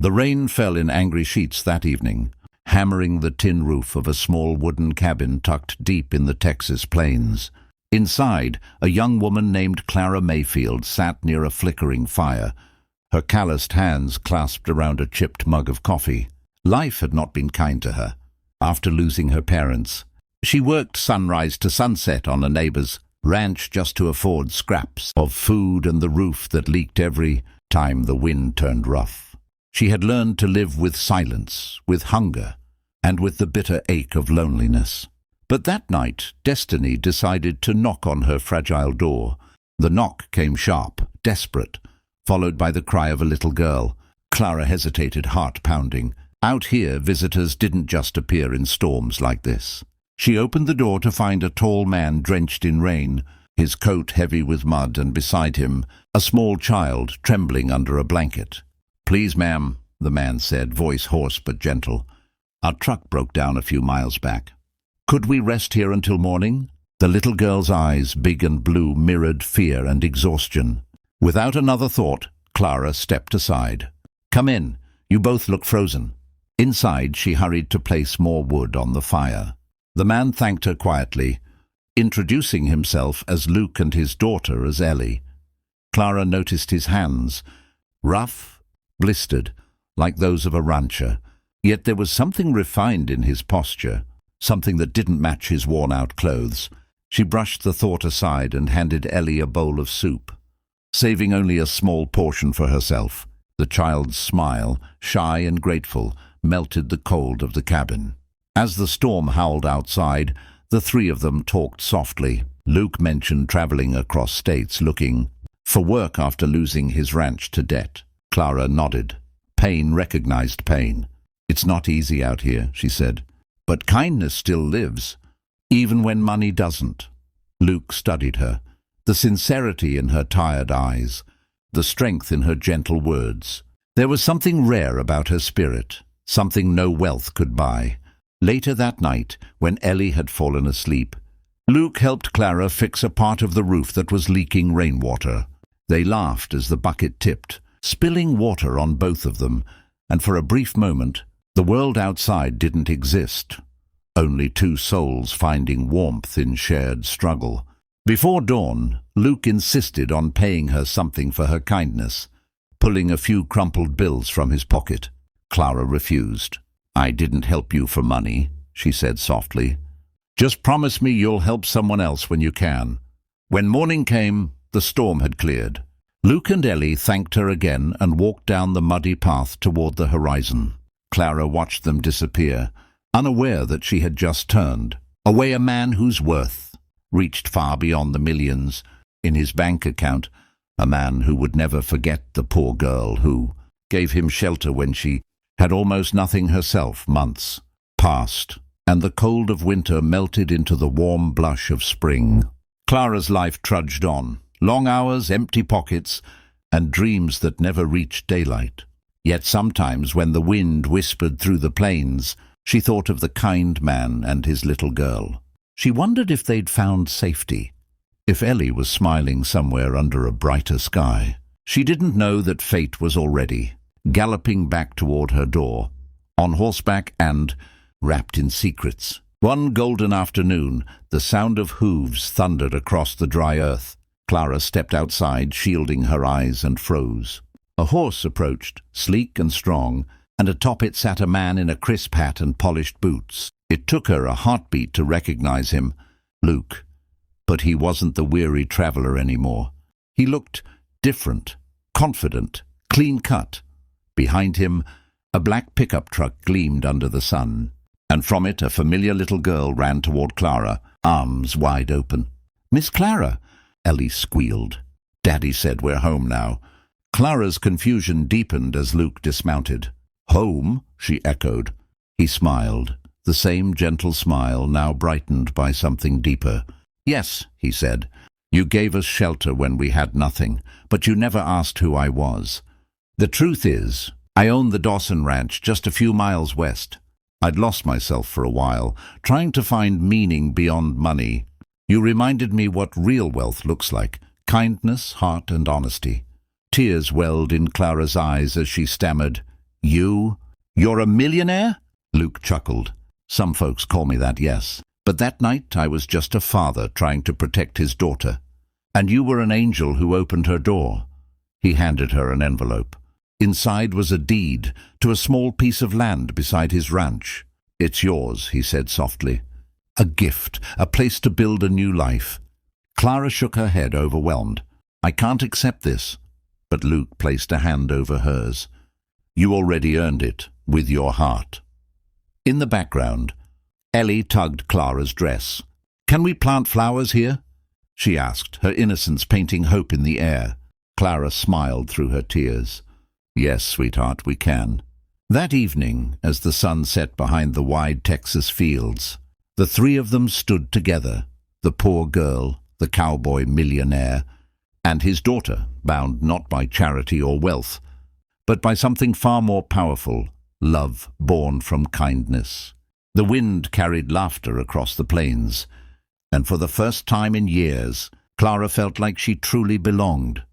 The rain fell in angry sheets that evening, hammering the tin roof of a small wooden cabin tucked deep in the Texas plains. Inside, a young woman named Clara Mayfield sat near a flickering fire, her calloused hands clasped around a chipped mug of coffee. Life had not been kind to her. After losing her parents, she worked sunrise to sunset on a neighbor's ranch just to afford scraps of food and the roof that leaked every time the wind turned rough. She had learned to live with silence, with hunger, and with the bitter ache of loneliness. But that night, destiny decided to knock on her fragile door. The knock came sharp, desperate, followed by the cry of a little girl. Clara hesitated, heart pounding. Out here, visitors didn't just appear in storms like this. She opened the door to find a tall man drenched in rain, his coat heavy with mud, and beside him, a small child trembling under a blanket. "Please, ma'am," the man said, voice hoarse but gentle. "Our truck broke down a few miles back. Could we rest here until morning?" The little girl's eyes, big and blue, mirrored fear and exhaustion. Without another thought, Clara stepped aside. "Come in. You both look frozen." Inside, she hurried to place more wood on the fire. The man thanked her quietly, introducing himself as Luke and his daughter as Ellie. Clara noticed his hands, rough, blistered, like those of a rancher. Yet there was something refined in his posture, something that didn't match his worn-out clothes. She brushed the thought aside and handed Ellie a bowl of soup, saving only a small portion for herself. The child's smile, shy and grateful, melted the cold of the cabin. As the storm howled outside, the three of them talked softly. Luke mentioned traveling across states looking for work after losing his ranch to debt. Clara nodded. Pain recognized pain. "It's not easy out here," she said. "But kindness still lives, even when money doesn't." Luke studied her, the sincerity in her tired eyes, the strength in her gentle words. There was something rare about her spirit, something no wealth could buy. Later that night, when Ellie had fallen asleep, Luke helped Clara fix a part of the roof that was leaking rainwater. They laughed as the bucket tipped, spilling water on both of them, and for a brief moment, the world outside didn't exist. Only two souls finding warmth in shared struggle. Before dawn, Luke insisted on paying her something for her kindness, pulling a few crumpled bills from his pocket. Clara refused. "I didn't help you for money," she said softly. "Just promise me you'll help someone else when you can." When morning came, the storm had cleared. Luke and Ellie thanked her again and walked down the muddy path toward the horizon. Clara watched them disappear, unaware that she had just turned away a man whose worth reached far beyond the millions in his bank account, a man who would never forget the poor girl who gave him shelter when she had almost nothing herself. Months passed, and the cold of winter melted into the warm blush of spring. Clara's life trudged on, long hours, empty pockets, and dreams that never reached daylight. Yet sometimes, when the wind whispered through the plains, she thought of the kind man and his little girl. She wondered if they'd found safety, if Ellie was smiling somewhere under a brighter sky. She didn't know that fate was already galloping back toward her door, on horseback and wrapped in secrets. One golden afternoon, the sound of hooves thundered across the dry earth. Clara stepped outside, shielding her eyes, and froze. A horse approached, sleek and strong, and atop it sat a man in a crisp hat and polished boots. It took her a heartbeat to recognize him, Luke. But he wasn't the weary traveler anymore. He looked different, confident, clean-cut. Behind him, a black pickup truck gleamed under the sun, and from it a familiar little girl ran toward Clara, arms wide open. "Miss Clara!" Ellie squealed. "Daddy said we're home now." Clara's confusion deepened as Luke dismounted. "Home?" she echoed. He smiled, the same gentle smile now brightened by something deeper. "Yes," he said. "You gave us shelter when we had nothing, but you never asked who I was. The truth is, I owned the Dawson Ranch just a few miles west. I'd lost myself for a while, trying to find meaning beyond money. You reminded me what real wealth looks like, kindness, heart, and honesty." Tears welled in Clara's eyes as she stammered, You're a millionaire? Luke chuckled. Some folks call me that, yes. But that night I was just a father trying to protect his daughter. And you were an angel who opened her door. He handed her an envelope. Inside was a deed to a small piece of land beside his ranch. It's yours, he said softly. A gift, a place to build a new life. Clara shook her head, overwhelmed. I can't accept this. But Luke placed a hand over hers. You already earned it, with your heart. In the background, Ellie tugged Clara's dress. Can we plant flowers here? She asked, her innocence painting hope in the air. Clara smiled through her tears. Yes, sweetheart, we can. That evening, as the sun set behind the wide Texas fields, the three of them stood together, the poor girl, the cowboy millionaire, and his daughter, bound not by charity or wealth, but by something far more powerful, love born from kindness. The wind carried laughter across the plains, and for the first time in years, Clara felt like she truly belonged.